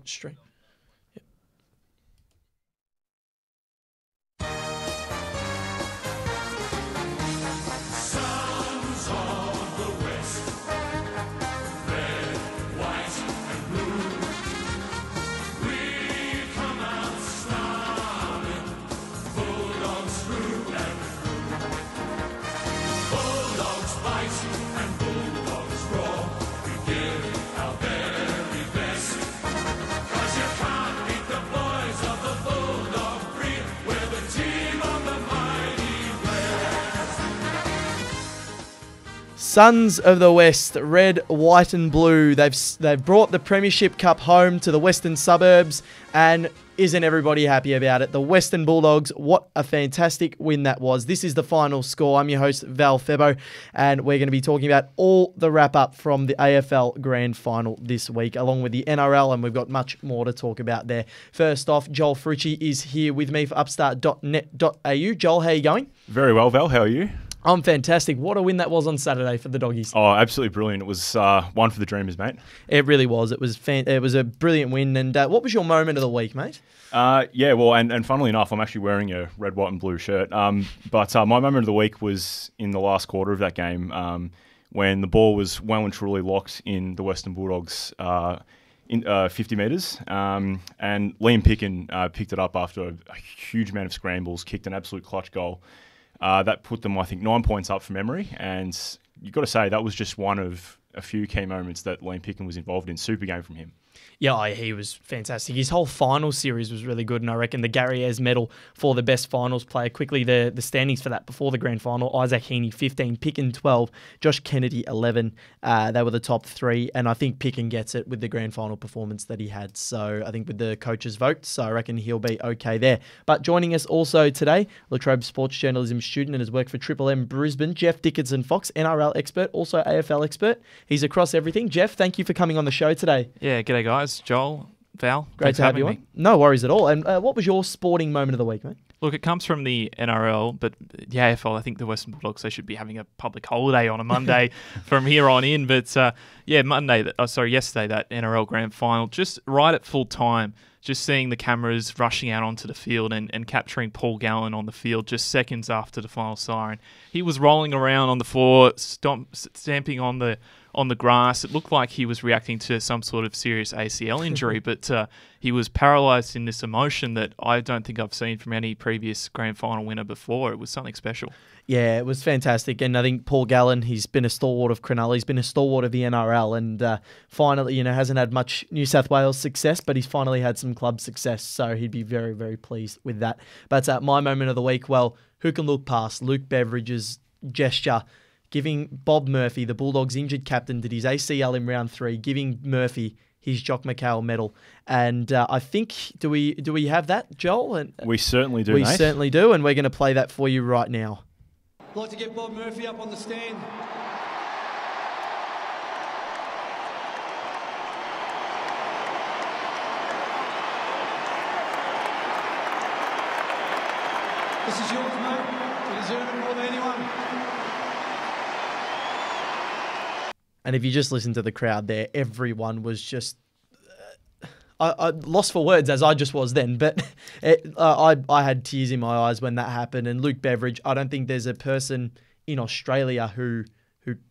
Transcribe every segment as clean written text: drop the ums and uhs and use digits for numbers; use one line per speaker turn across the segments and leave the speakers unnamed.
Stream. Sons of the West, red, white and blue. They've brought the Premiership Cup home to the western suburbs, and isn't everybody happy about it? The Western Bulldogs, what a fantastic win that was. This is the final score. I'm your host, Val Febo, and we're going to be talking about all the wrap-up from the AFL Grand Final this week, along with the NRL, and we've got much more to talk about there. First off, Joel Frucci is here with me for upstart.net.au. Joel, how are you going?
Very well, Val. How are you?
I'm fantastic. What a win that was on Saturday for the Doggies.
Oh, absolutely brilliant. It was one for the Dreamers, mate.
It really was. It was a brilliant win. And what was your moment of the week, mate?
Yeah, well, and funnily enough, I'm actually wearing a red, white and blue shirt. But my moment of the week was in the last quarter of that game when the ball was well and truly locked in the Western Bulldogs in 50 metres. And Liam Picken picked it up after a huge amount of scrambles, kicked an absolute clutch goal. That put them, I think, 9 points up from memory. And you've got to say, that was just one of a few key moments that Liam Picken was involved in. Super game from him.
Yeah, he was fantastic. His whole final series was really good, and I reckon the Gary Ayres medal for the best finals player. Quickly, the standings for that before the grand final: Isaac Heaney 15, Picken 12, Josh Kennedy 11. They were the top three, and I think Picken gets it with the grand final performance that he had. So I think with the coaches' vote, so I reckon he'll be okay there. But joining us also today, La Trobe sports journalism student and has worked for Triple M Brisbane, Jeff Dickinson-Fox, NRL expert, also AFL expert. He's across everything. Jeff, thank you for coming on the show today.
Yeah, g'day guys. Joel, Val,
great to have you on. No worries at all. And what was your sporting moment of the week, mate?
Look, it comes from the NRL, but the AFL, I think the Western Bulldogs, they should be having a public holiday on a Monday from here on in. But yesterday, that NRL Grand Final, just right at full time, just seeing the cameras rushing out onto the field and capturing Paul Gallen on the field just seconds after the final siren. He was rolling around on the floor, stamping on the grass. It looked like he was reacting to some sort of serious ACL injury, but he was paralysed in this emotion that I don't think I've seen from any previous grand final winner before. It was something special.
Yeah, it was fantastic. And I think Paul Gallen, he's been a stalwart of Cronulla. He's been a stalwart of the NRL, and finally, hasn't had much New South Wales success, but he's finally had some club success. So he'd be very, very pleased with that. But my moment of the week, well, who can look past Luke Beveridge's gesture, giving Bob Murphy, the Bulldogs' injured captain, did his ACL in round 3, giving Murphy his Jock McHale medal. And I think, do we have that, Joel? And
we certainly do,
We
mate.
certainly do, and we're going to play that for you right now.
I'd like to get Bob Murphy up on the stand. This is yours, mate. You deserve it more than anyone.
And if you just listen to the crowd there, everyone was just... I lost for words, as I just was then, but I had tears in my eyes when that happened. And Luke Beveridge, I don't think there's a person in Australia who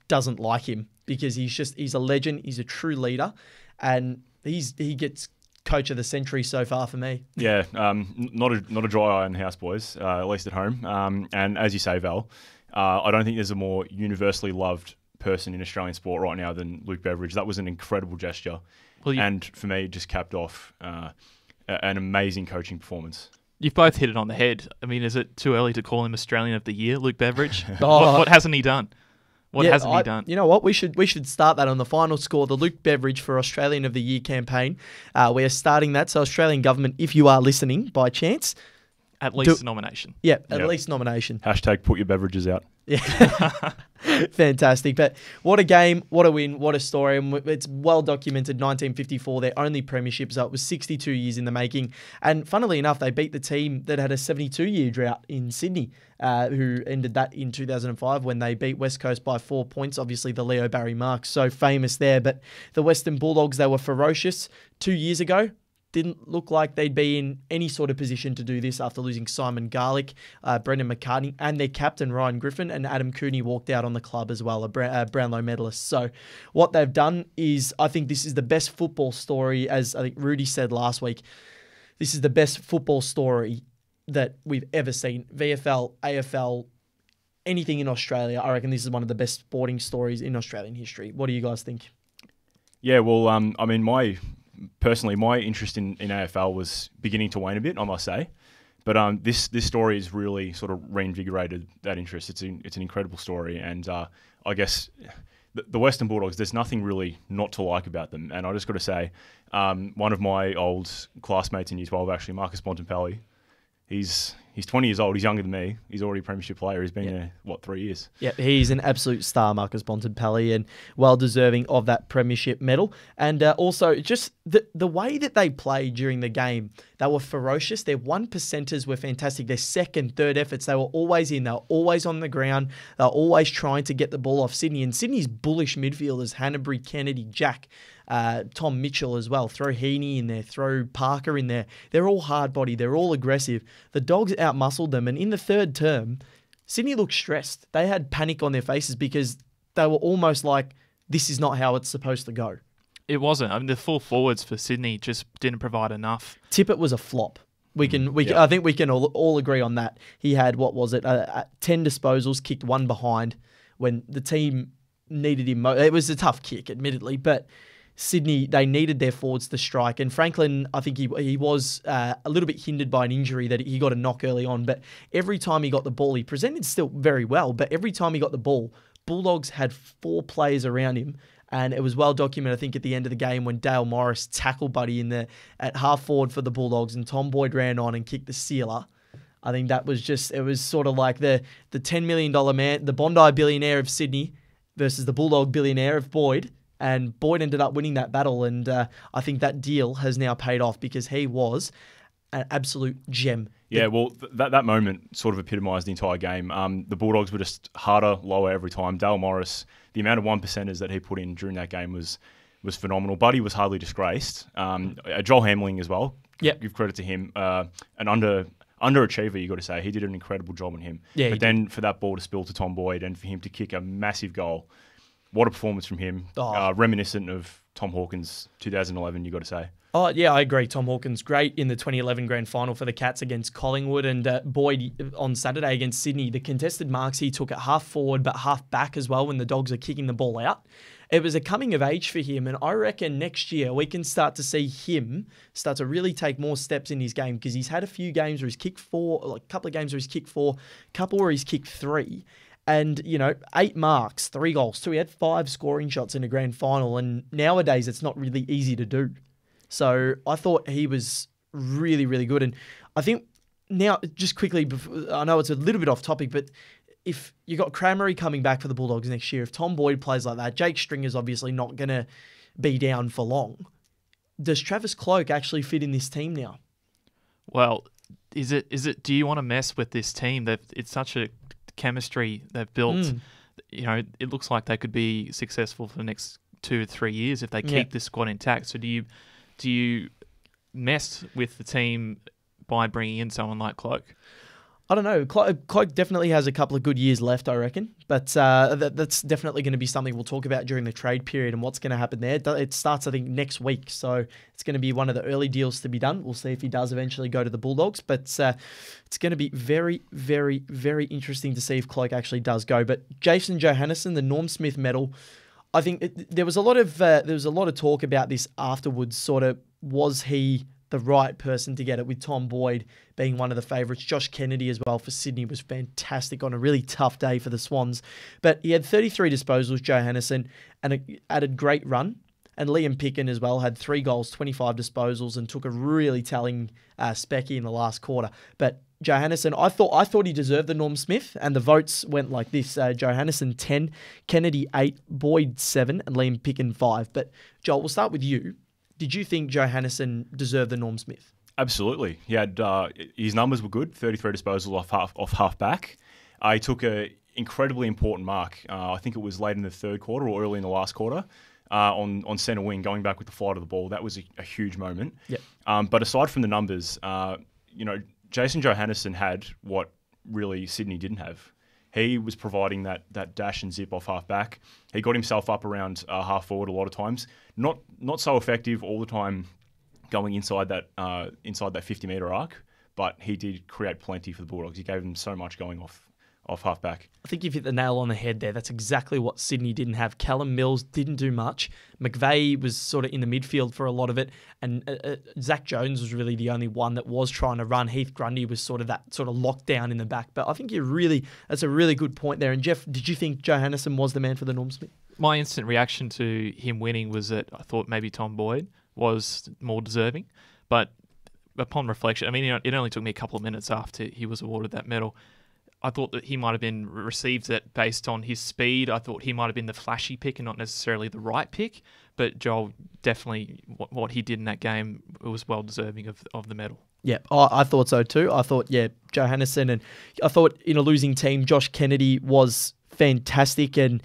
doesn't like him, because he's a legend, he's a true leader, and he gets coach of the century so far for me.
Yeah, not a dry eye in the house, boys, at least at home. And as you say, Val, I don't think there's a more universally loved person in Australian sport right now than Luke Beveridge. That was an incredible gesture. And for me, just capped off an amazing coaching performance.
You've both hit it on the head. I mean, is it too early to call him Australian of the Year, Luke Beveridge? What hasn't he done? What hasn't he done?
You know what? We should start that on the final score, the Luke Beveridge for Australian of the Year campaign. We are starting that. So Australian government, if you are listening by chance,
at least a nomination.
Yeah, at least nomination.
Hashtag put your beverages out.
Yeah. Fantastic. But what a game, what a win, what a story. And it's well documented, 1954, their only premiership. So it was 62 years in the making. And funnily enough, they beat the team that had a 72-year drought in Sydney, who ended that in 2005 when they beat West Coast by 4 points. Obviously, the Leo Barry marks, so famous there. But the Western Bulldogs, they were ferocious 2 years ago. Didn't look like they'd be in any sort of position to do this after losing Simon Garlick, Brendan McCartney, and their captain, Ryan Griffin, and Adam Cooney walked out on the club as well, a Brownlow medalist. So what they've done is, I think this is the best football story, as I think Rudy said last week, this is the best football story that we've ever seen. VFL, AFL, anything in Australia. I reckon this is one of the best sporting stories in Australian history. What do you guys think?
Yeah, well, I mean, my interest in AFL was beginning to wane a bit, I must say. But this story has really sort of reinvigorated that interest. It's an incredible story, and I guess the Western Bulldogs, there's nothing really not to like about them. And I just got to say, one of my old classmates in Year 12, actually, Marcus Bontempelli, he's 20 years old. He's younger than me. He's already a premiership player. He's been there, 3 years?
Yeah, he's an absolute star, Marcus Bontempelli, and well deserving of that premiership medal. And also, just the way that they played during the game, they were ferocious. Their 1%ers were fantastic. Their second, third efforts, they were always in. They were always on the ground. They were always trying to get the ball off Sydney. And Sydney's bullish midfielders, Hanbury, Kennedy, Jack, Tom Mitchell as well. Throw Heaney in there, throw Parker in there. They're all hard body. They're all aggressive. The Dogs outmuscled them. And in the third term, Sydney looked stressed. They had panic on their faces because they were almost like, this is not how it's supposed to go.
It wasn't. I mean, the full forwards for Sydney just didn't provide enough.
Tippett was a flop. I think we can all agree on that. He had, 10 disposals, kicked one behind when the team needed him. It was a tough kick, admittedly, but Sydney, they needed their forwards to strike. And Franklin, I think he was a little bit hindered by an injury that he got a knock early on. But every time he got the ball, he presented still very well. But every time he got the ball, Bulldogs had 4 players around him. And it was well documented, I think, at the end of the game when Dale Morris tackled Buddy at half forward for the Bulldogs and Tom Boyd ran on and kicked the sealer. I think that was it was sort of like the $10 million man, the Bondi billionaire of Sydney versus the Bulldog billionaire of Boyd. And Boyd ended up winning that battle. And I think that deal has now paid off because he was an absolute gem.
Yeah, well, that moment sort of epitomised the entire game. The Bulldogs were just harder, lower every time. Dale Morris, the amount of 1%ers that he put in during that game was phenomenal. Buddy was hardly disgraced. Joel Hamling as well.
Yep.
Give credit to him. An underachiever, you got to say. He did an incredible job on him.
Yeah,
but then for that ball to spill to Tom Boyd and for him to kick a massive goal, what a performance from him. Reminiscent of Tom Hawkins 2011, you got to say.
Oh, yeah, I agree. Tom Hawkins, great in the 2011 grand final for the Cats against Collingwood, and Boyd on Saturday against Sydney. The contested marks he took at half forward but half back as well when the Dogs are kicking the ball out. It was a coming of age for him, and I reckon next year we can start to see him start to really take more steps in his game because he's had a few games where he's kicked 4, like a couple of games where he's kicked 4, a couple where he's kicked 3. And, 8 marks, 3 goals. So he had 5 scoring shots in a grand final. And nowadays, it's not really easy to do. So I thought he was really, really good. And I think now, just quickly, I know it's a little bit off topic, but if you got Cramery coming back for the Bulldogs next year, if Tom Boyd plays like that, Jake Stringer's obviously not going to be down for long. Does Travis Cloke actually fit in this team now?
Well, is it? Do you want to mess with this team? It's such a chemistry they've built. It looks like they could be successful for the next 2 or 3 years if they keep this squad intact. So do you mess with the team by bringing in someone like Cloke?
I don't know. Cloke definitely has a couple of good years left, I reckon. But that's definitely going to be something we'll talk about during the trade period and what's going to happen there. It starts, I think, next week. So it's going to be one of the early deals to be done. We'll see if he does eventually go to the Bulldogs. But it's going to be very, very, very interesting to see if Cloke actually does go. But Jason Johannisen, the Norm Smith medal, I think there was a lot of talk about this afterwards. Sort of, was he the right person to get it, with Tom Boyd being one of the favourites. Josh Kennedy as well for Sydney was fantastic on a really tough day for the Swans. But he had 33 disposals, Johannisen, and added great run. And Liam Picken as well had 3 goals, 25 disposals, and took a really telling specky in the last quarter. But Johannesson. I thought he deserved the Norm Smith, and the votes went like this: Johannesson 10, Kennedy 8, Boyd 7, and Liam Picken 5. But Joel, we'll start with you. Did you think Johannesson deserved the Norm Smith?
Absolutely. He had his numbers were good. 33 disposals off half back. He took a incredibly important mark. I think it was late in the third quarter or early in the last quarter. On centre wing, going back with the flight of the ball, that was a huge moment.
Yep.
But aside from the numbers, Jason Johannesson had what really Sydney didn't have. He was providing that dash and zip off half back. He got himself up around half forward a lot of times. Not so effective all the time going inside that 50-metre arc, but he did create plenty for the Bulldogs. He gave them so much going off half back.
I think you've hit the nail on the head there. That's exactly what Sydney didn't have. Callum Mills didn't do much. McVeigh was sort of in the midfield for a lot of it. And Zach Jones was really the only one that was trying to run. Heath Grundy was sort of that sort of lockdown in the back. But I think that's a really good point there. And Jeff, did you think Johannesson was the man for the Norm Smith?
My instant reaction to him winning was that I thought maybe Tom Boyd was more deserving. But upon reflection, I mean, it only took me a couple of minutes after he was awarded that medal. I thought that he might have been received that based on his speed. I thought he might have been the flashy pick and not necessarily the right pick. But Joel, definitely what he did in that game was well deserving of the medal. Yeah,
I thought so too. I thought, Johannesson, and I thought in a losing team, Josh Kennedy was fantastic, and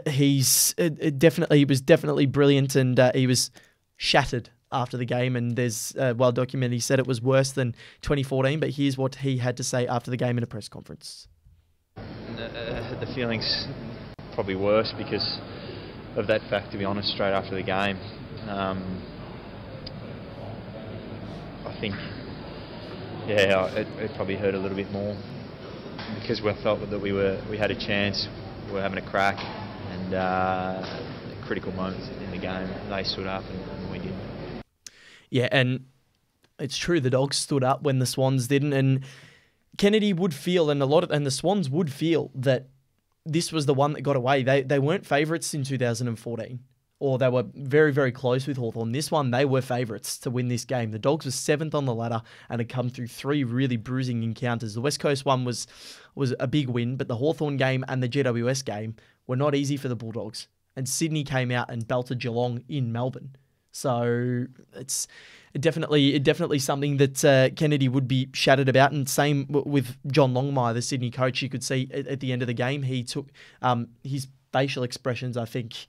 he was definitely brilliant, and he was shattered after the game, and there's well documented he said it was worse than 2014, but here's what he had to say after the game in a press conference.
The feeling's probably worse because of that fact, to be honest, straight after the game. I think, it probably hurt a little bit more because we felt that we had a chance, we were having a crack, and critical moments in the game, they stood up and we didn't.
Yeah, and it's true, the Dogs stood up when the Swans didn't, and Kennedy would feel, and the Swans would feel that this was the one that got away. They weren't favourites in 2014, or they were very, very close with Hawthorn. This one, they were favourites to win this game. The Dogs were 7th on the ladder and had come through 3 really bruising encounters. The West Coast one was a big win, but the Hawthorn game and the GWS game were not easy for the Bulldogs. And Sydney came out and belted Geelong in Melbourne. So it's definitely something that Kennedy would be shattered about. And same with John Longmire, the Sydney coach. You could see at the end of the game, he took his facial expressions, I think,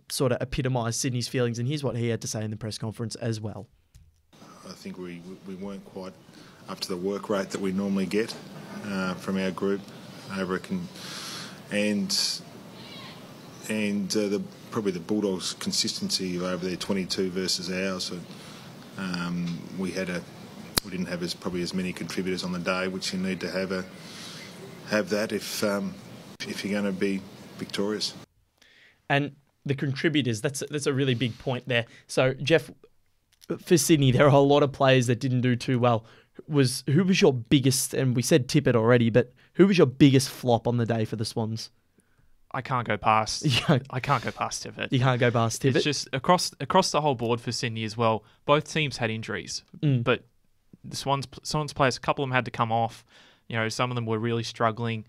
sort of epitomised Sydney's feelings. And here's what he had to say in the press conference as well.
I think we weren't quite up to the work rate that we normally get from our group, I reckon. And probably the Bulldogs' consistency over their 22 versus ours. So, we didn't have probably as many contributors on the day, which you need to have that if you're going to be victorious.
And the contributors, that's a really big point there. So Jeff, for Sydney, there are a lot of players that didn't do too well. Who was your biggest? And we said Tippett already, but who was your biggest flop on the day for the Swans?
I can't go past Tippett.
You can't go past Tippett.
It's just across the whole board for Sydney as well. Both teams had injuries, but the Swans players, a couple of them had to come off. Some of them were really struggling,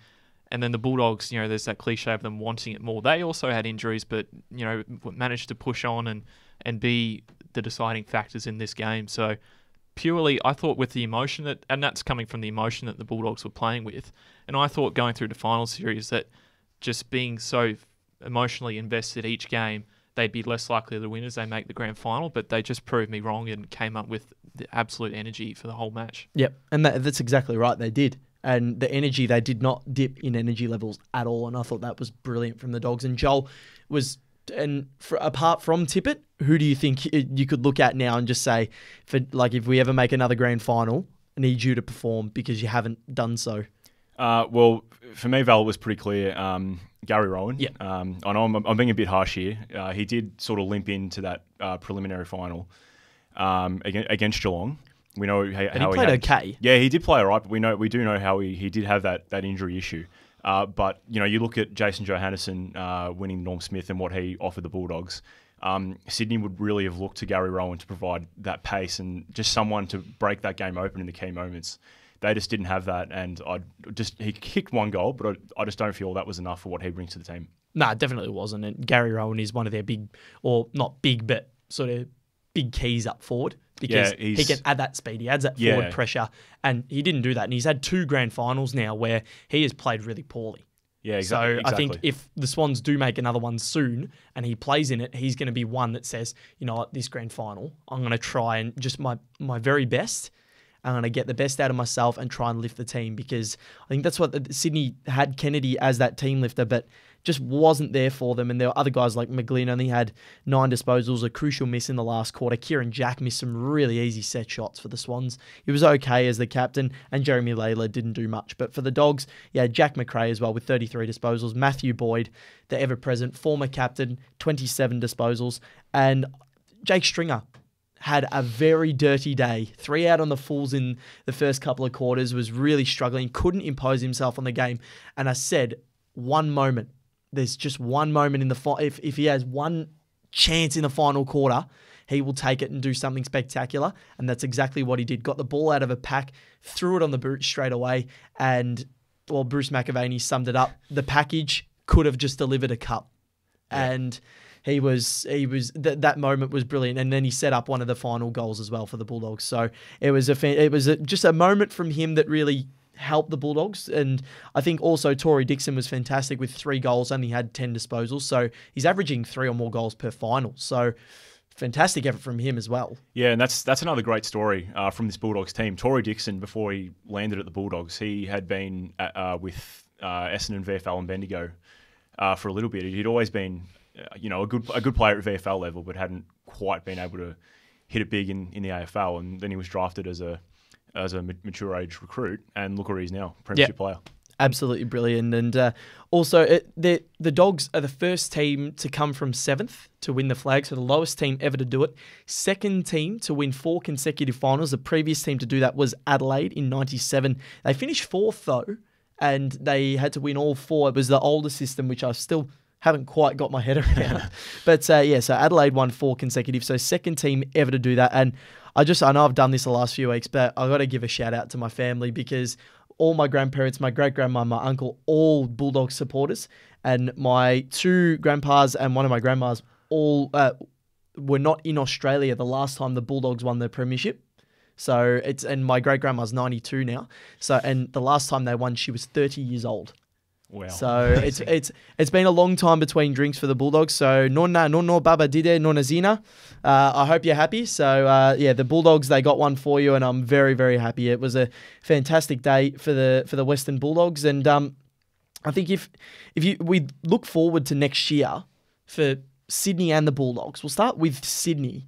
and then the Bulldogs. There's that cliche of them wanting it more. They also had injuries, but managed to push on and be the deciding factors in this game. So purely, I thought with the emotion and that's coming from the emotion that the Bulldogs were playing with, and I thought going through the final series that just being so emotionally invested each game, they'd be less likely to win as they make the grand final, but they just proved me wrong and came up with the absolute energy for the whole match.
Yep, and that's exactly right, they did. And the energy, they did not dip in energy levels at all, and I thought that was brilliant from the Dogs. And Joel apart from Tippett, who do you think you could look at now and just say, if we ever make another grand final, I need you to perform because you haven't done so?
Well, for me, Val, was pretty clear. Gary Rowan.
Yeah.
I know I'm being a bit harsh here. He did sort of limp into that preliminary final against Geelong. We know how
he played okay.
Yeah, he did play all right, but we do know how he did have that injury issue. But you look at Jason Johannesson winning Norm Smith and what he offered the Bulldogs. Sydney would really have looked to Gary Rowan to provide that pace and just someone to break that game open in the key moments. they just didn't have that. And he kicked one goal, but I just don't feel that was enough for what he brings to the team.
No, it definitely wasn't. And Gary Rowan is one of their big, or not big, but sort of big keys up forward because he can add that speed. He adds that forward pressure, and he didn't do that. And he's had 2 grand finals now where he has played really poorly.
Yeah, exactly.
So I think if the Swans do make another one soon and he plays in it, he's going to be one that says, you know what, this grand final, I'm going to try and just my very best. I'm going to get the best out of myself and try and lift the team, because I think that's what Sydney had Kennedy as that team lifter, but just wasn't there for them. And there were other guys like McGlynn only had 9 disposals, a crucial miss in the last quarter. Kieran Jack missed some really easy set shots for the Swans. He was okay as the captain, and Jeremy Layla didn't do much. But for the Dogs, Jack McRae as well with 33 disposals. Matthew Boyd, the ever-present former captain, 27 disposals. And Jake Stringer had a very dirty day. 3 out on the fulls in the first couple of quarters, was really struggling, couldn't impose himself on the game. And I said, one moment. There's just one moment in the if he has one chance in the final quarter, he will take it and do something spectacular. And that's exactly what he did. Got the ball out of a pack, threw it on the boot straight away. And, well, Bruce McAvaney summed it up. The package could have just delivered a cup. Yeah. And that moment was brilliant. And then he set up one of the final goals as well for the Bulldogs. So it was just a moment from him that really helped the Bulldogs. And I think also Tory Dixon was fantastic with 3 goals, only had 10 disposals. So he's averaging 3 or more goals per final. So fantastic effort from him as well.
Yeah, and that's another great story from this Bulldogs team. Tory Dixon, before he landed at the Bulldogs, he had been with Essendon, VFL and Bendigo for a little bit. He'd always been a good player at VFL level, but hadn't quite been able to hit it big in the AFL. And then he was drafted as a mature age recruit, and look where he is now, premiership player.
Absolutely brilliant. And also, the Dogs are the first team to come from 7th to win the flag, so the lowest team ever to do it. Second team to win 4 consecutive finals. The previous team to do that was Adelaide in 97. They finished 4th, though, and they had to win all 4. It was the older system, which I still haven't quite got my head around. But so Adelaide won 4 consecutive, so second team ever to do that. And I know I've done this the last few weeks, but I've got to give a shout out to my family, because all my grandparents, my great-grandma, my uncle, all Bulldogs supporters, and my 2 grandpas and one of my grandmas all were not in Australia the last time the Bulldogs won the premiership. So and my great-grandma's 92 now. So, and the last time they won, she was 30 years old.
Wow.
So it's been a long time between drinks for the Bulldogs. So no baba dide, no zina. I hope you're happy. So the Bulldogs, they got one for you, and I'm very, very happy. It was a fantastic day for the Western Bulldogs, and I think if we look forward to next year for Sydney and the Bulldogs, we'll start with Sydney.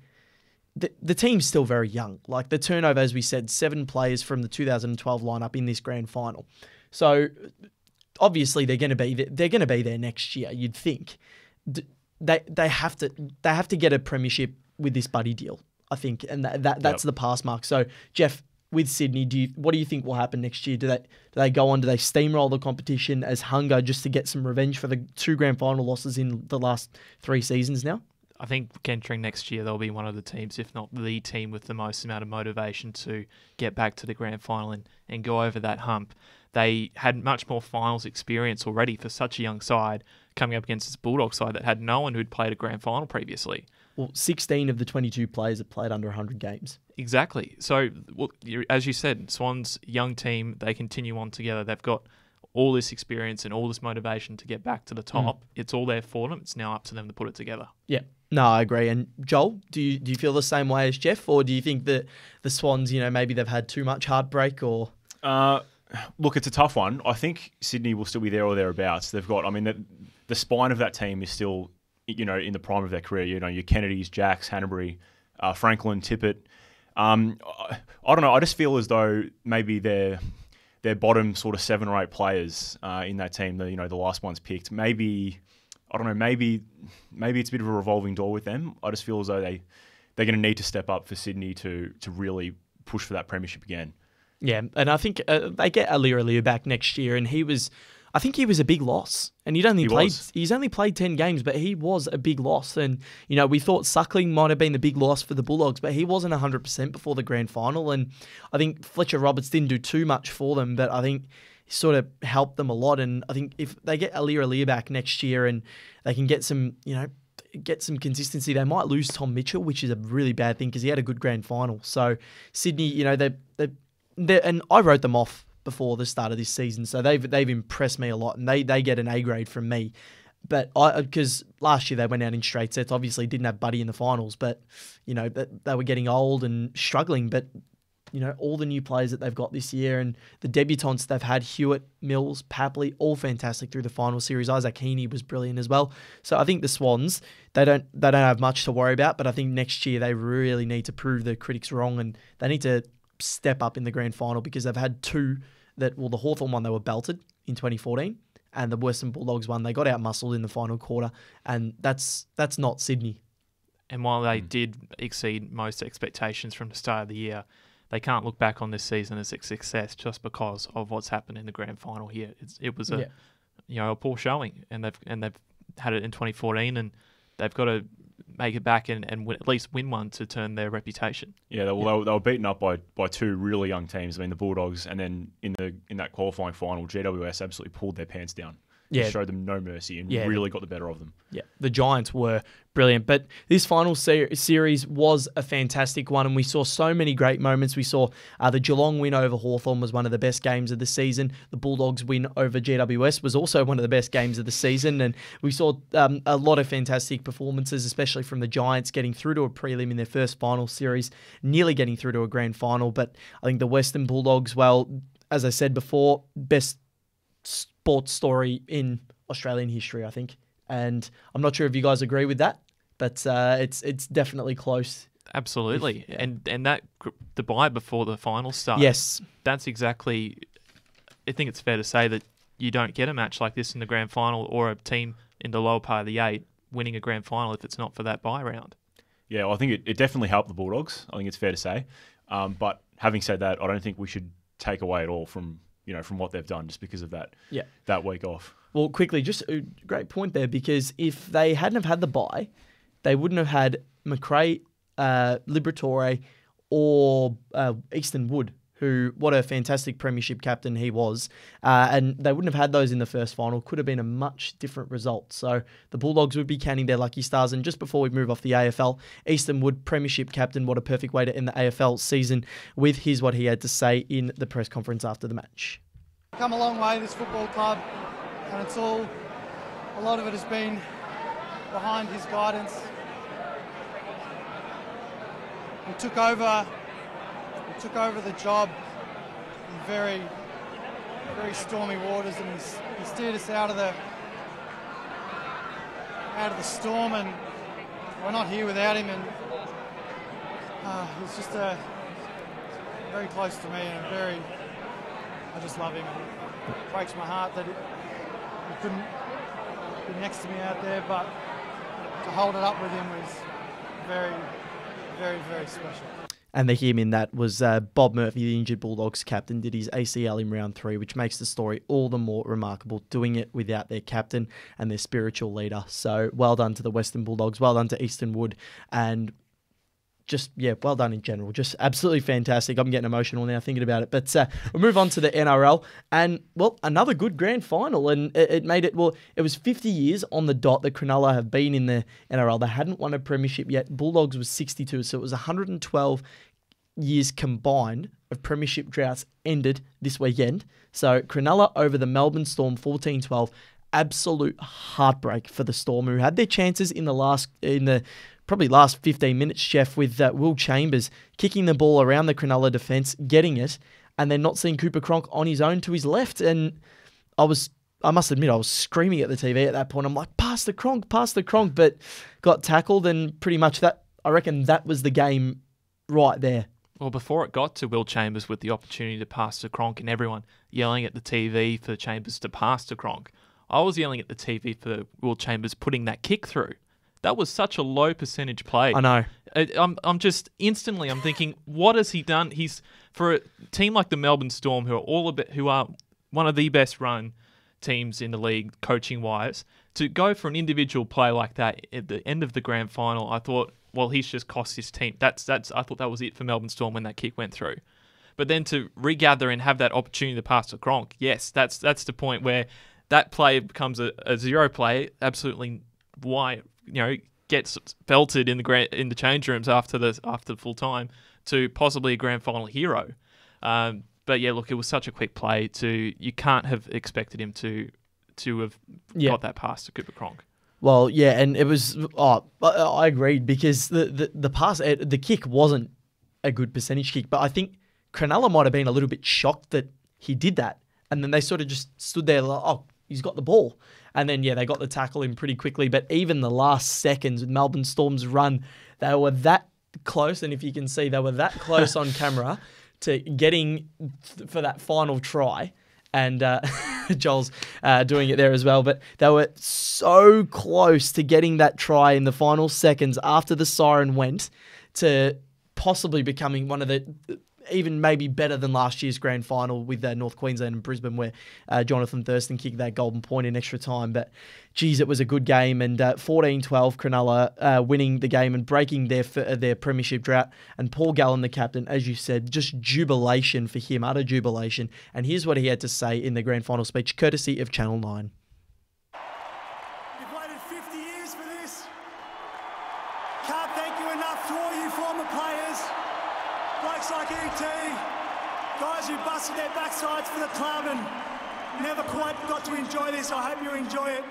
The team's still very young. Like the turnover, as we said, 7 players from the 2012 lineup in this grand final. So obviously they're going to be there next year. You'd think they have to get a premiership with this buddy deal, I think, and that's the pass mark. So Jeff, with Sydney, what do you think will happen next year? Do they go on? Do they steamroll the competition as hunger just to get some revenge for the 2 grand final losses in the last 3 seasons now?
I think entering next year, they'll be one of the teams, if not the team, with the most amount of motivation to get back to the grand final and go over that hump. They had much more finals experience already for such a young side, coming up against this Bulldog side that had no one who'd played a grand final previously.
Well, 16 of the 22 players have played under 100 games.
Exactly. So, as you said, Swans, young team, they continue on together. They've got all this experience and all this motivation to get back to the top. It's all there for them. It's now up to them to put it together.
Yeah. No, I agree. And Joel, do you feel the same way as Jeff, or do you think that the Swans, maybe they've had too much heartbreak, or?
Look, it's a tough one. I think Sydney will still be there or thereabouts. They've got, the spine of that team is still, in the prime of their career. Your Kennedys, Jacks, Hanbury, Franklin, Tippett. I don't know. I just feel as though maybe their bottom sort of 7 or 8 players in that team, the last ones picked, maybe, I don't know, maybe it's a bit of a revolving door with them. I just feel as though they're going to need to step up for Sydney to really push for that premiership again.
Yeah, and I think they get Aliir back next year, and he was, I think he was a big loss, and he's only played 10 games, but he was a big loss. And we thought Suckling might have been the big loss for the Bulldogs, but he wasn't 100% before the grand final. And I think Fletcher Roberts didn't do too much for them, but I think he sort of helped them a lot. And I think if they get Aliir back next year and they can get some consistency, they might lose Tom Mitchell, which is a really bad thing because he had a good grand final. So Sydney, and I wrote them off before the start of this season, so they've impressed me a lot, and they get an A grade from me. But because last year they went out in straight sets, obviously didn't have Buddy in the finals, but they were getting old and struggling. But all the new players that they've got this year and the debutants they've had, Hewitt, Mills, Papley, all fantastic through the final series. Isaac Heaney was brilliant as well. So I think the Swans, they don't have much to worry about, but I think next year they really need to prove the critics wrong, and they need to step up in the grand final because they've had two the Hawthorn one, they were belted in 2014, and the Western Bulldogs one, they got out-muscled in the final quarter, and that's not Sydney.
And while they did exceed most expectations from the start of the year, they can't look back on this season as a success just because of what's happened in the grand final here. It was a poor showing, and they've had it in 2014, and they've got to make it back and at least win one to turn their reputation. Yeah,
they were beaten up by two really young teams. I mean, the Bulldogs, and then in that qualifying final, GWS absolutely pulled their pants down. Yeah, showed them no mercy and really got the better of them.
Yeah, the Giants were brilliant. But this final series was a fantastic one, and we saw so many great moments. We saw the Geelong win over Hawthorn was one of the best games of the season. The Bulldogs win over GWS was also one of the best games of the season. And we saw a lot of fantastic performances, especially from the Giants getting through to a prelim in their first final series, nearly getting through to a grand final. But I think the Western Bulldogs, well, as I said before, best sports story in Australian history, I think. And I'm not sure if you guys agree with that, but it's definitely close.
Absolutely. And that the bye before the final start.
Yes.
That's exactly, I think it's fair to say that you don't get a match like this in the grand final or a team in the lower part of the 8 winning a grand final if it's not for that bye round.
Yeah, well, I think it definitely helped the Bulldogs. I think it's fair to say. But having said that, I don't think we should take away at all from what they've done just because of that week off.
Well, quickly, just a great point there, because if they hadn't have had the bye, they wouldn't have had McRae, Liberatore, or Easton Wood, who, what a fantastic premiership captain he was. And they wouldn't have had those in the first final. Could have been a much different result. So the Bulldogs would be counting their lucky stars. And just before we move off the AFL, Easton Wood, premiership captain, what a perfect way to end the AFL season with what he had to say in the press conference after the match.
Come a long way, this football club, and a lot of it has been behind his guidance. We took over the job in very, very stormy waters, and he steered us out of the storm, and we're not here without him. And he's just very close to me, and I just love him. It breaks my heart that he couldn't be next to me out there, but to hold it up with him was very, very, very special.
And the him in that was Bob Murphy, the injured Bulldogs captain, did his ACL in round 3, which makes the story all the more remarkable, doing it without their captain and their spiritual leader. So well done to the Western Bulldogs, well done to Easton Wood, and just, well done in general. Just absolutely fantastic. I'm getting emotional now thinking about it. But we'll move on to the NRL. And, another good grand final. And it made it, it was 50 years on the dot that Cronulla have been in the NRL. They hadn't won a premiership yet. Bulldogs was 62. So it was 112 years combined of premiership droughts ended this weekend. So Cronulla over the Melbourne Storm 14-12. Absolute heartbreak for the Storm, who had their chances in the probably last 15 minutes, Jeff, with Will Chambers kicking the ball around the Cronulla defence, getting it, and then not seeing Cooper Cronk on his own to his left. And I must admit, I was screaming at the TV at that point. I'm like, pass the Cronk, but got tackled, and pretty much I reckon that was the game right there.
Well, before it got to Will Chambers with the opportunity to pass to Cronk and everyone yelling at the TV for Chambers to pass to Cronk, I was yelling at the TV for Will Chambers putting that kick through. That was such a low percentage play.
I know.
I'm just instantly, I'm thinking, what has he done? He's for a team like the Melbourne Storm, who are one of the best run teams in the league coaching wise. To go for an individual play like that at the end of the grand final, I thought, well, he's just cost his team. I thought that was it for Melbourne Storm when that kick went through. But then to regather and have that opportunity to pass to Cronk, yes, that's the point where that play becomes a zero play. Absolutely, why gets belted in the change rooms after the full time to possibly a grand final hero. But yeah, look, it was such a quick play. You can't have expected him to have got that pass to Cooper Cronk.
Well, yeah, and it was. I agreed because the pass, the kick wasn't a good percentage kick, but I think Cronulla might have been a little bit shocked that he did that, and then they sort of just stood there like, oh, he's got the ball, and then they got the tackle in pretty quickly. But even the last seconds with Melbourne Storm's run, they were that close, and if you can see, they were that close on camera to getting for that final try. And Joel's doing it there as well. But they were so close to getting that try in the final seconds after the siren went to possibly becoming one of the even maybe better than last year's grand final with North Queensland and Brisbane where Jonathan Thurston kicked that golden point in extra time. But, geez, it was a good game. And 14-12, Cronulla winning the game and breaking their premiership drought. And Paul Gallen, the captain, as you said, just jubilation for him, utter jubilation. And here's what he had to say in the grand final speech, courtesy of Channel 9.
You've waited 50 years for this. Can't thank you enough to all you former players. Blokes like E.T., guys who busted their backsides for the club and never quite got to enjoy this. I hope you enjoy it.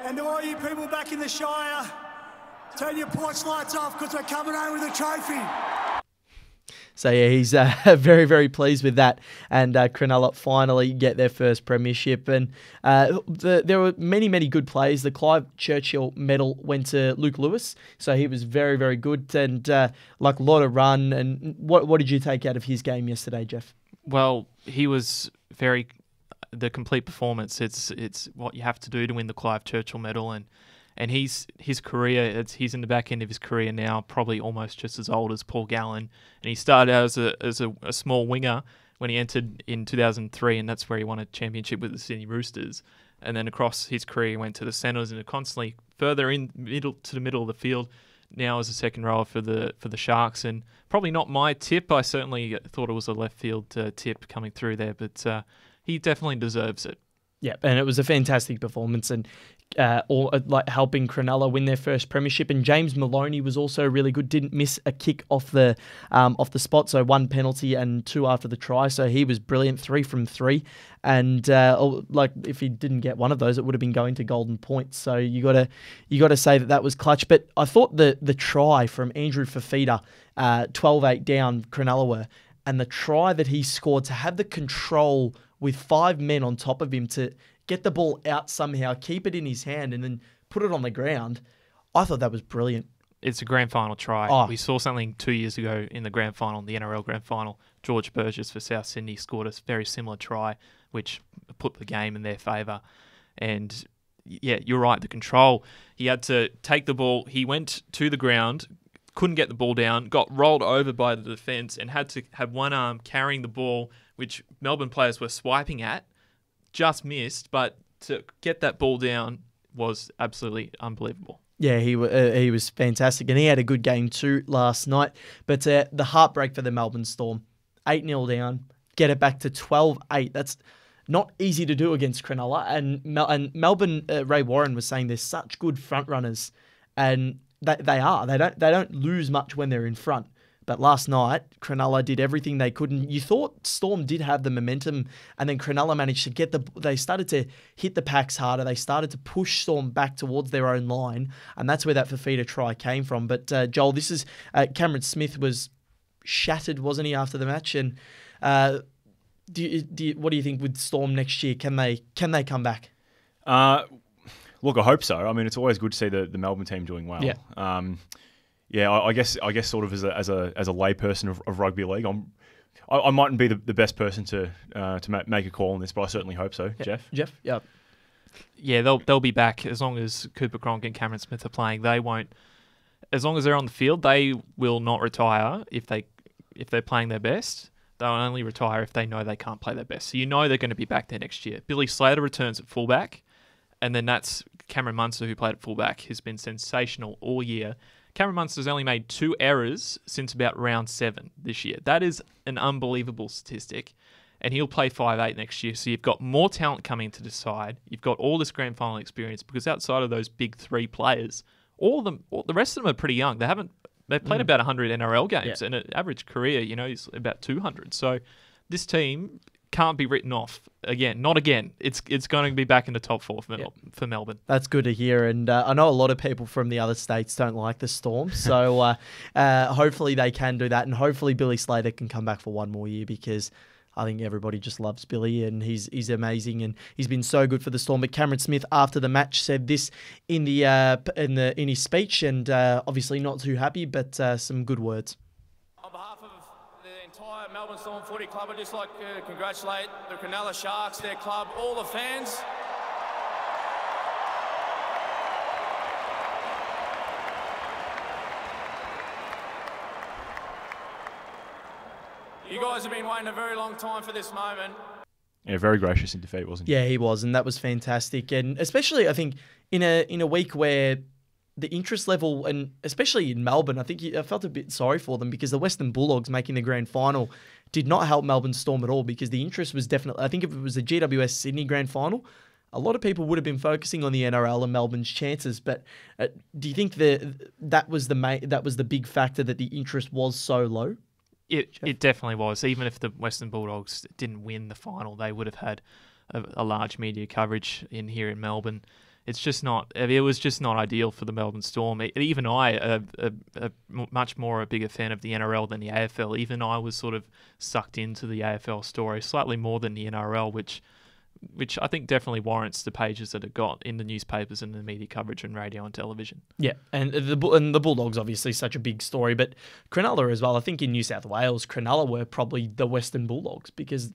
And to all you people back in the Shire, turn your porch lights off because we're coming home with a trophy.
So, yeah, he's very, very pleased with that. And Cronulla finally get their first premiership. And there were many, many good plays. The Clive Churchill medal went to Luke Lewis. So he was very, very good. And like a lot of run. And what did you take out of his game yesterday, Jeff?
Well, he was the complete performance. It's what you have to do to win the Clive Churchill medal. And his career, he's in the back end of his career now, probably almost just as old as Paul Gallen. And he started out as a small winger when he entered in 2003, and that's where he won a championship with the Sydney Roosters. And then across his career, he went to the centres and constantly further to the middle of the field. Now as a second rower for the Sharks, and probably not my tip. I certainly thought it was a left field tip coming through there, but he definitely deserves it.
Yeah, and it was a fantastic performance, and helping Cronulla win their first premiership. And James Maloney was also really good. Didn't miss a kick off the spot, so 1 penalty and 2 after the try. So he was brilliant, 3 from 3. And if he didn't get one of those, it would have been going to golden points. So you got to say that was clutch. But I thought the try from Andrew Fafita, 12-8 down Cronulla were, and the try that he scored to have the control with 5 men on top of him to get the ball out somehow, keep it in his hand, and then put it on the ground. I thought that was brilliant.
It's a grand final try.
Oh.
We saw something 2 years ago in the grand final, the NRL grand final. George Burgess for South Sydney scored a very similar try, which put the game in their favour. And yeah, you're right, the control. He had to take the ball. He went to the ground, couldn't get the ball down, got rolled over by the defence, and had to have one arm carrying the ball, which Melbourne players were swiping at, just missed, but to get that ball down was absolutely unbelievable.
Yeah, he was fantastic, and he had a good game too last night. But the heartbreak for the Melbourne Storm, 8-0 down, get it back to 12-8. That's not easy to do against Cronulla. And Melbourne, Ray Warren was saying they're such good front runners, and they are. They don't lose much when they're in front. But last night, Cronulla did everything they could. And you thought Storm did have the momentum, and then Cronulla managed to they started to hit the packs harder. They started to push Storm back towards their own line, and that's where that Fafita try came from. But Joel, this is Cameron Smith was shattered, wasn't he, after the match? And what do you think with Storm next year? Can they come back?
Look, I hope so. I mean, it's always good to see the Melbourne team doing well.
Yeah.
Yeah, I guess sort of as a layperson of rugby league, I mightn't be the best person to make a call on this, but I certainly hope so.
Yeah.
Jeff?
Yeah.
Yeah, they'll be back as long as Cooper Cronk and Cameron Smith are playing. They won't, as long as they're on the field, they will not retire if they're playing their best. They'll only retire if they know they can't play their best. So you know they're going to be back there next year. Billy Slater returns at fullback, and then that's Cameron Munster, who played at fullback, has been sensational all year. Cameron Munster's only made 2 errors since about round 7 this year. That is an unbelievable statistic. And he'll play 5'8" next year. So you've got more talent coming to decide. You've got all this grand final experience, because outside of those big 3 players, the rest of them are pretty young. They've played about 100 NRL games, and an average career, is about 200. So this team can't be written off again. Not again. It's going to be back in the top 4 for Melbourne.
That's good to hear. And I know a lot of people from the other states don't like the Storm. So hopefully they can do that. And hopefully Billy Slater can come back for one more year, because I think everybody just loves Billy, and he's amazing, and he's been so good for the Storm. But Cameron Smith, after the match, said this in his speech, and obviously not too happy, but some good words.
On behalf of the entire Melbourne Storm Footy Club, I'd just like to congratulate the Cronulla Sharks, their club, all the fans. You guys have been waiting a very long time for this moment.
Yeah, very gracious in defeat, wasn't he?
Yeah, he was, and that was fantastic. And especially, I think, in a week where the interest level, and especially in Melbourne, I think I felt a bit sorry for them, because the Western Bulldogs making the grand final did not help Melbourne Storm at all, because the interest was definitely, I think if it was a GWS Sydney grand final, a lot of people would have been focusing on the NRL and Melbourne's chances. But do you think that was the big factor, that the interest was so low?
It definitely was. Even if the Western Bulldogs didn't win the final, they would have had a large media coverage here in Melbourne. It was just not ideal for the Melbourne Storm. Even I, much more a bigger fan of the NRL than the AFL, even I was sort of sucked into the AFL story slightly more than the NRL, which I think definitely warrants the pages that it got in the newspapers and the media coverage and radio and television.
Yeah, and the Bulldogs obviously such a big story, but Cronulla as well. I think in New South Wales, Cronulla were probably the Western Bulldogs, because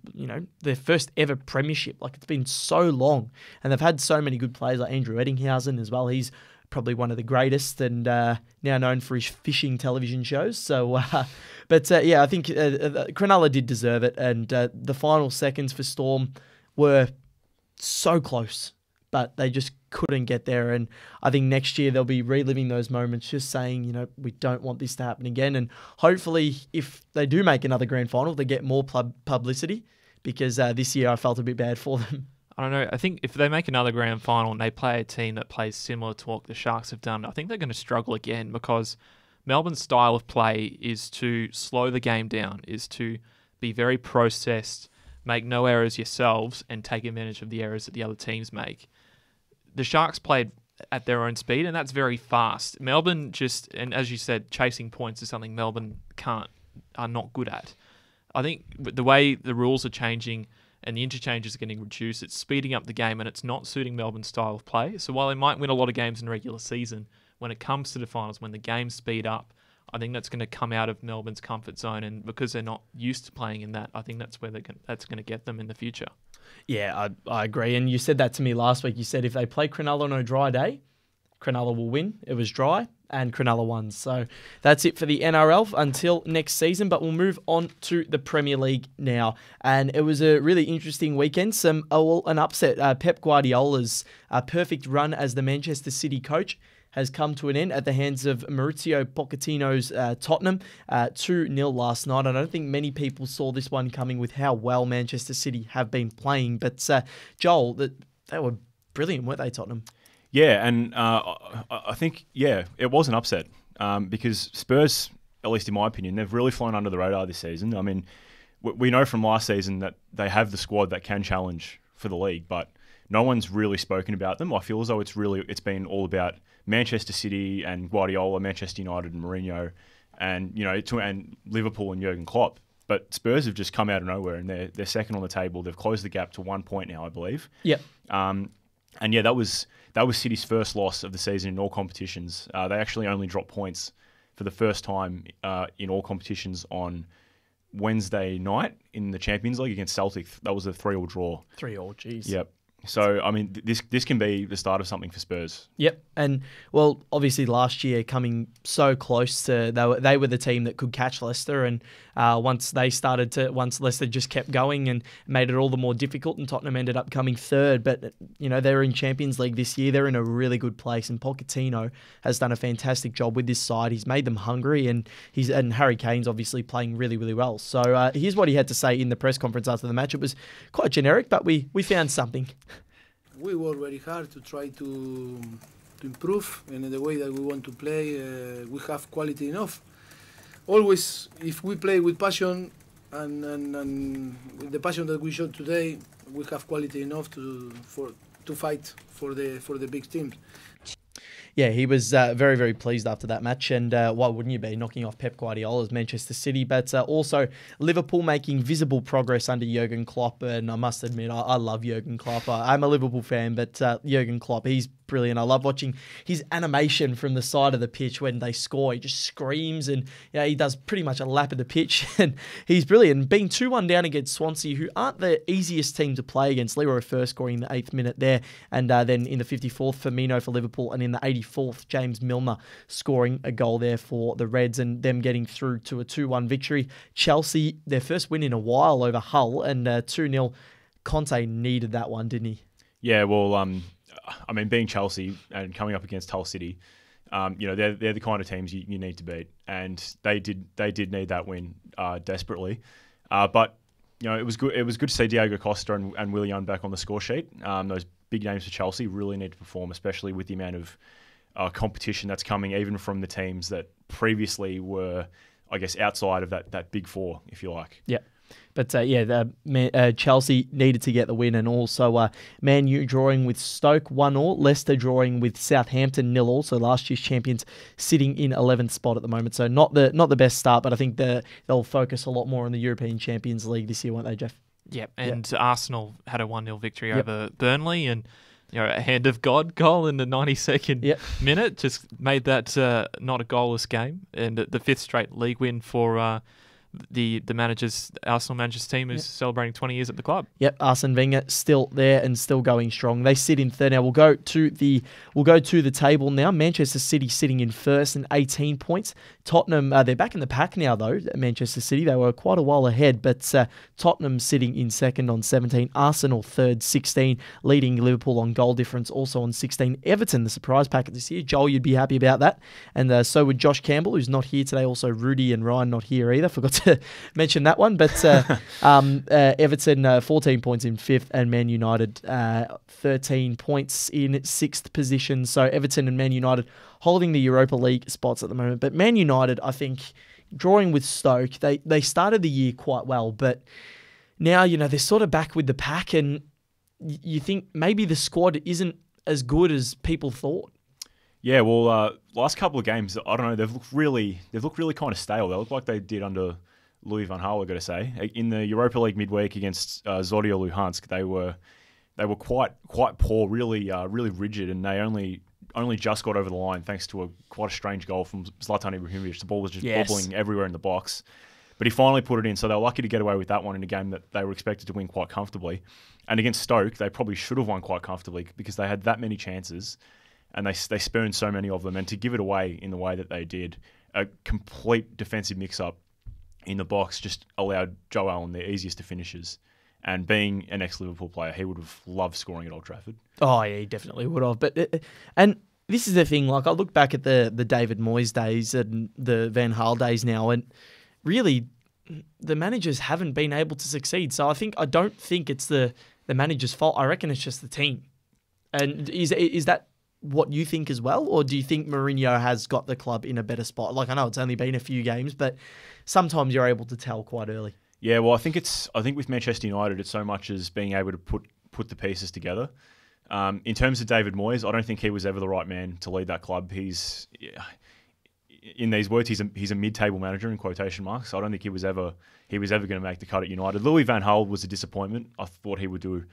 their first ever premiership. Like, it's been so long, and they've had so many good players like Andrew Eddinghausen as well. He's probably one of the greatest, and now known for his fishing television shows. So, I think Cronulla did deserve it, and the final seconds for Storm were so close, but they just couldn't get there. And I think next year they'll be reliving those moments, just saying, we don't want this to happen again. And hopefully, if they do make another grand final, they get more publicity, because this year I felt a bit bad for them.
I don't know. I think if they make another grand final and they play a team that plays similar to what the Sharks have done, I think they're going to struggle again, because Melbourne's style of play is to slow the game down, is to be very processed, make no errors yourselves, and take advantage of the errors that the other teams make. The Sharks played at their own speed, and that's very fast. Melbourne and as you said, chasing points is something Melbourne are not good at. I think the way the rules are changing and the interchanges are getting reduced, it's speeding up the game, and it's not suiting Melbourne's style of play. So while they might win a lot of games in regular season, when it comes to the finals, when the games speed up, I think that's going to come out of Melbourne's comfort zone, and because they're not used to playing in that, I think that's where that's going to get them in the future.
Yeah, I agree. And you said that to me last week. You said if they play Cronulla on a dry day, Cronulla will win. It was dry, and Cronulla won. So that's it for the NRL until next season. But we'll move on to the Premier League now. And it was a really interesting weekend. An upset. Pep Guardiola's perfect run as the Manchester City coach has come to an end at the hands of Mauricio Pochettino's Tottenham, 2-0 last night. I don't think many people saw this one coming with how well Manchester City have been playing. But Joel, they were brilliant, weren't they, Tottenham?
Yeah, and I think, it was an upset because Spurs, at least in my opinion, they've really flown under the radar this season. I mean, we know from last season that they have the squad that can challenge for the league, but no one's really spoken about them. I feel as though it's been all about Manchester City and Guardiola, Manchester United and Mourinho, and and Liverpool and Jurgen Klopp. But Spurs have just come out of nowhere, and they're second on the table. They've closed the gap to 1 point now, I believe.
Yep.
And yeah, that was City's first loss of the season in all competitions. They actually only dropped points for the first time in all competitions on Wednesday night in the Champions League against Celtic. That was a 3-3 draw.
3-3, jeez.
Yep. So, I mean, this can be the start of something for Spurs.
Yep, and well, obviously last year coming so close to they were the team that could catch Leicester, and once Leicester just kept going and made it all the more difficult, and Tottenham ended up coming third. But they're in Champions League this year; they're in a really good place, and Pochettino has done a fantastic job with this side. He's made them hungry, and Harry Kane's obviously playing really, really well. So here's what he had to say in the press conference after the match. It was quite generic, but we found something.
We work very hard to try to improve in the way that we want to play. We have quality enough. Always, if we play with passion and with the passion that we showed today, we have quality enough to fight for the big teams.
Yeah, he was very, very pleased after that match, and why wouldn't you be, knocking off Pep Guardiola's Manchester City, but also Liverpool making visible progress under Jurgen Klopp, and I must admit, I love Jurgen Klopp. I'm a Liverpool fan, but Jurgen Klopp, he's brilliant. I love watching his animation from the side of the pitch when they score. He just screams, and he does pretty much a lap of the pitch, and he's brilliant. Being 2-1 down against Swansea, who aren't the easiest team to play against, Leroy First scoring in the 8th minute there, and then in the 54th, Firmino for Liverpool, and in the 84th, James Milner scoring a goal there for the Reds, and them getting through to a 2-1 victory. Chelsea, their first win in a while over Hull, and 2-0. Conte needed that one, didn't he?
Yeah, well, I mean, being Chelsea and coming up against Hull City, they're the kind of teams you need to beat, and they did need that win desperately. But it was good. It was good to see Diego Costa and Willian back on the score sheet. Those big names for Chelsea really need to perform, especially with the amount of competition that's coming, even from the teams that previously were, I guess, outside of that big four, if you like.
Yeah. But Chelsea needed to get the win, and also Man U drawing with Stoke 1-1, Leicester drawing with Southampton 0-0. So last year's champions sitting in 11th spot at the moment. So not the best start, but I think they'll focus a lot more on the European Champions League this year, won't they, Jeff?
Yep, and Arsenal had a 1-0 victory over Burnley, and a hand of God goal in the 92nd minute just made that not a goalless game, and the 5th straight league win for the Arsenal manager's team is celebrating 20 years at the club. Yep, Arsene Wenger still there and still going strong. They sit in third now. We'll go to the table now. Manchester City sitting in first and 18 points. Tottenham, they're back in the pack now though. Manchester City, they were quite a while ahead, but Tottenham sitting in second on 17. Arsenal third, 16, leading Liverpool on goal difference, also on 16. Everton, the surprise packet this year. Joel, you'd be happy about that, and so would Josh Campbell, who's not here today. Also, Rudy and Ryan not here either. Forgot to mention that one, but Everton 14 points in 5th, and Man United 13 points in 6th position. So Everton and Man United holding the Europa League spots at the moment. But Man United, I think, drawing with Stoke, they started the year quite well, but now they're sort of back with the pack, and you think maybe the squad isn't as good as people thought. Yeah, well, last couple of games, I don't know, they've looked really kind of stale. They look like they did under Louis van Gaal, I've got to say. In the Europa League midweek against Zorya Luhansk, they were quite poor, really rigid, and they only just got over the line thanks to quite a strange goal from Zlatan Ibrahimovic. The ball was just bobbling everywhere in the box, but he finally put it in. So they were lucky to get away with that one in a game that they were expected to win quite comfortably. And against Stoke, they probably should have won quite comfortably because they had that many chances, and they spurned so many of them. And to give it away in the way that they did, a complete defensive mix-up in the box, just allowed Joe Allen the easiest of finishes. And being an ex-Liverpool player, he would have loved scoring at Old Trafford. Oh, yeah, he definitely would have. But and this is the thing, like I look back at the David Moyes days and the Van Gaal days now, and really the managers haven't been able to succeed. So I don't think it's the manager's fault. I reckon it's just the team. And is that what you think as well, or do you think Mourinho has got the club in a better spot? Like, I know it's only been a few games, but sometimes you're able to tell quite early. Yeah, well, I think with Manchester United, it's so much as being able to put the pieces together. In terms of David Moyes, I don't think he was ever the right man to lead that club. He's, in these words, he's a mid-table manager in quotation marks. I don't think he was ever going to make the cut at United. Louis van Gaal was a disappointment. I thought he would do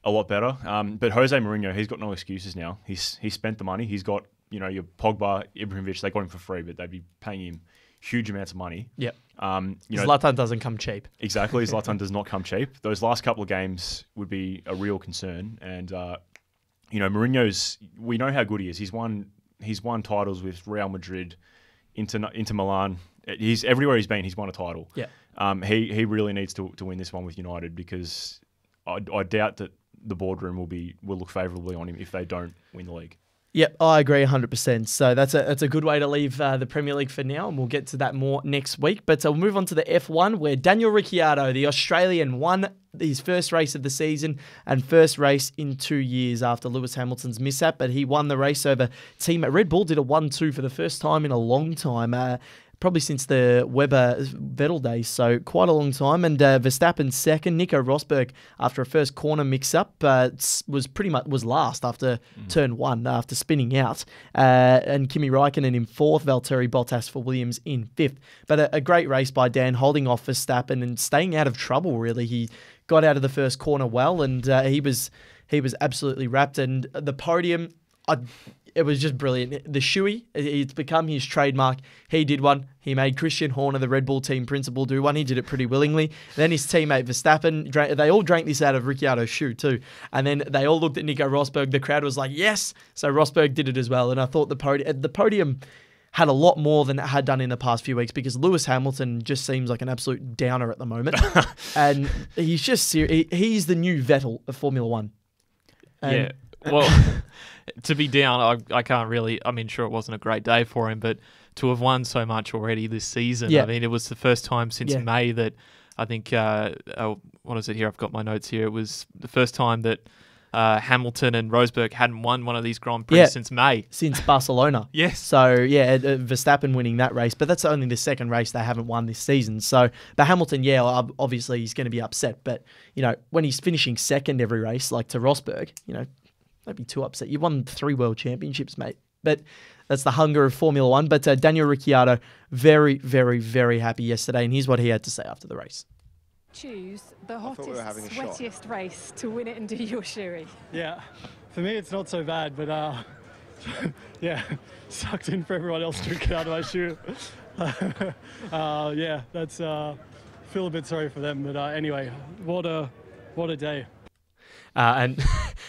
a lot better. But Jose Mourinho, he's he excuses now. He spent the money. He's got your Pogba, Ibrahimovic. They got him for free, but they'd be paying him
huge amounts of money.
Yep.
You know,
Zlatan doesn't come cheap.
Exactly. Zlatan does not come cheap. Those last couple of games would be a real concern. And, you know, Mourinho's, we know how good he is. He's won titles with Real Madrid, Inter Milan. He's everywhere he's been, he's won a title.
Yeah.
He really needs to win this one with United, because I doubt that the boardroom will look favourably on him if they don't win the league.
Yep, I agree 100%. So that's a good way to leave the Premier League for now, and we'll get to that more next week. But we'll move on to the F1, where Daniel Ricciardo, the Australian, won his first race of the season and first race in 2 years after Lewis Hamilton's mishap. But he won the race over team at Red Bull, did a 1-2 for the first time in a long time. Probably since the Webber-Vettel days, so quite a long time. And Verstappen second. Nico Rosberg, after a first corner mix-up, was last after turn one, after spinning out. And Kimi Räikkönen in fourth, Valtteri Bottas for Williams in fifth. But a great race by Dan, holding off Verstappen and staying out of trouble, really. He got out of the first corner well, and he was absolutely wrapped. And the podium, it was just brilliant. The shoey, it's become his trademark. He did one. He made Christian Horner, the Red Bull team principal, do one. He did it pretty willingly. Then his teammate Verstappen, they all drank this out of Ricciardo's shoe too. And then they all looked at Nico Rosberg. The crowd was like, yes. So Rosberg did it as well. And I thought the podium had a lot more than it had done in the past few weeks, because Lewis Hamilton just seems like an absolute downer at the moment. And he's just serious. He's the new Vettel of Formula One.
Yeah. Well, to be down, I can't really. I mean, sure, it wasn't a great day for him, but to have won so much already this season, I mean, it was the first time since May that I think, what is it here? I've got my notes here. It was the first time that Hamilton and Rosberg hadn't won one of these Grand Prix since May.
Since Barcelona.
Yes.
So, Verstappen winning that race, but that's only the second race they haven't won this season. So, but Hamilton, obviously he's going to be upset, but, you know, when he's finishing second every race, like to Rosberg, you know, don't be too upset. You won 3 world championships, mate. But that's the hunger of Formula One. But Daniel Ricciardo, very, very, very happy yesterday. And here's what he had to say after the race.
Choose the hottest, sweatiest race to win it and do your shoey.
Yeah, for me it's not so bad, but sucked in for everyone else drinking out of my shoe. That's feel a bit sorry for them. But anyway, what a day.
And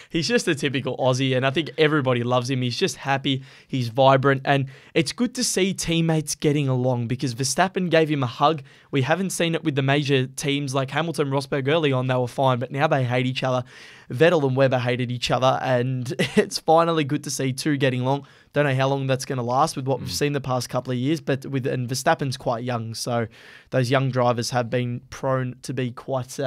he's just a typical Aussie, and I think everybody loves him. He's just happy, he's vibrant, and it's good to see teammates getting along, because Verstappen gave him a hug. We haven't seen it with the major teams like Hamilton, Rosberg. Early on, they were fine, but now they hate each other. Vettel and Webber hated each other, and it's finally good to see two getting along. Don't know how long that's going to last with what we've seen the past couple of years, but and Verstappen's quite young, so those young drivers have been prone to be quite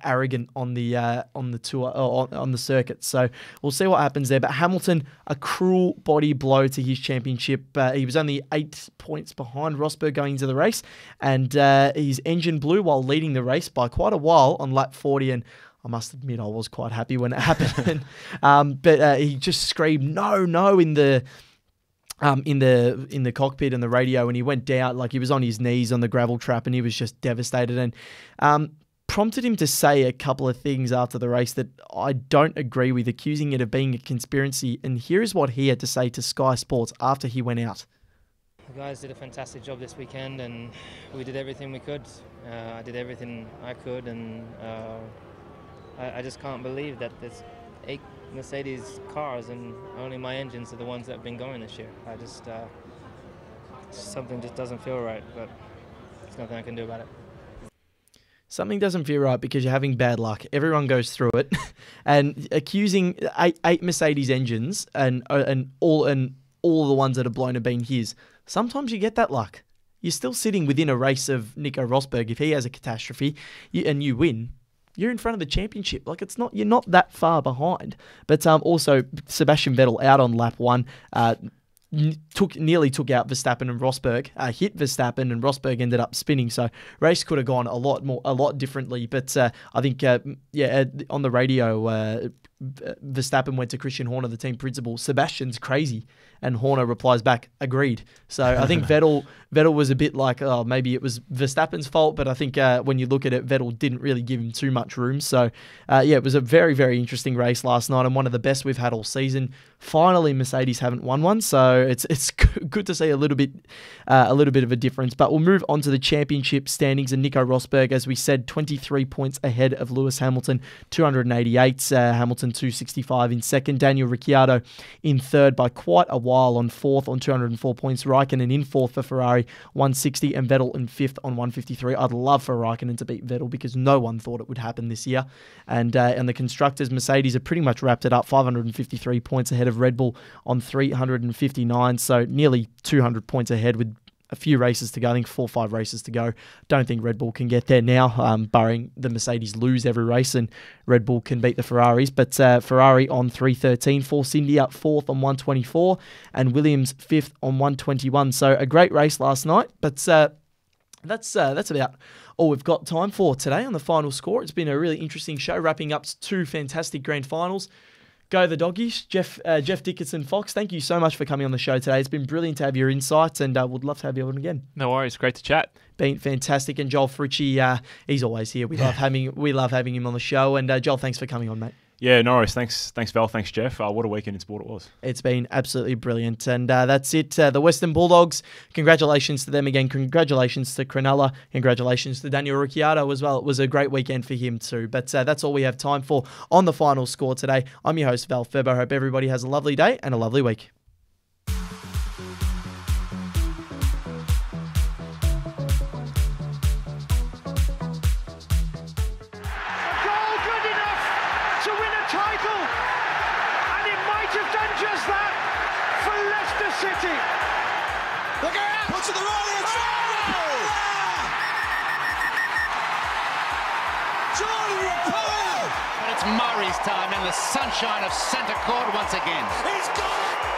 arrogant on the tour or on the circuit. So we'll see what happens there. But Hamilton, a cruel body blow to his championship. He was only 8 points behind Rosberg going into the race, and his engine blew while leading the race by quite a while on lap 40. And I must admit, I was quite happy when it happened. But he just screamed no in the cockpit and the radio, and he went down, like he was on his knees on the gravel trap, and he was just devastated, and prompted him to say a couple of things after the race that I don't agree with, accusing it of being a conspiracy. And here is what he had to say to Sky Sports after he went out.
The guys did a fantastic job this weekend, and we did everything we could. I did everything I could, and I just can't believe that there's 8 Mercedes cars and only my engines are the ones that have been going this year. I just something just doesn't feel right, but there's nothing I can do about it.
Something doesn't feel right because you're having bad luck. Everyone goes through it, and accusing eight Mercedes engines and all the ones that are blown have been his. Sometimes you get that luck. You're still sitting within a race of Nico Rosberg. If he has a catastrophe and you win, you're in front of the championship. Like, you're not that far behind. But also Sebastian Vettel out on lap 1. Nearly took out Verstappen and Rosberg, hit Verstappen, and Rosberg ended up spinning. So race could have gone a lot differently. But I think on the radio, Verstappen went to Christian Horner, the team principal. Sebastian's crazy, And Horner replies back, agreed. So I think Vettel was a bit like, oh, maybe it was Verstappen's fault, but I think when you look at it, Vettel didn't really give him too much room. So, it was a very, very interesting race last night and one of the best we've had all season. Finally, Mercedes haven't won one, so it's good to see a little bit of a difference. But we'll move on to the championship standings, and Nico Rosberg, as we said, 23 points ahead of Lewis Hamilton, 288, Hamilton 265 in second, Daniel Ricciardo in third by quite a while on fourth on 204 points, Raikkonen in fourth for Ferrari, 160, and Vettel in fifth on 153. I'd love for Raikkonen to beat Vettel because no one thought it would happen this year. And the constructors, Mercedes have pretty much wrapped it up, 553 points ahead of Red Bull on 359, so nearly 200 points ahead with a few races to go. I think 4 or 5 races to go. Don't think Red Bull can get there now, barring the Mercedes lose every race and Red Bull can beat the Ferraris. But Ferrari on 313, Force India 4th on 124, and Williams 5th on 121. So a great race last night, but that's about all we've got time for today on the final score. It's been a really interesting show, wrapping up 2 fantastic grand finals. Go the Doggies. Jeff Dickinson Fox, thank you so much for coming on the show today. It's been brilliant to have your insights, and would love to have you on again.
No worries. Great to chat.
Been fantastic. And Joel Fritchie, he's always here. We love having him on the show. And Joel, thanks for coming on, mate.
Yeah, no worries. Thanks, Val. Thanks, Jeff. What a weekend in sport it was.
It's been absolutely brilliant. And that's it. The Western Bulldogs, congratulations to them again. Congratulations to Cronulla. Congratulations to Daniel Ricciardo as well. It was a great weekend for him too. But that's all we have time for on the final score today. I'm your host, Val Ferbo. Hope everybody has a lovely day and a lovely week.
Murray's time in the sunshine of centre court once again. He's got it!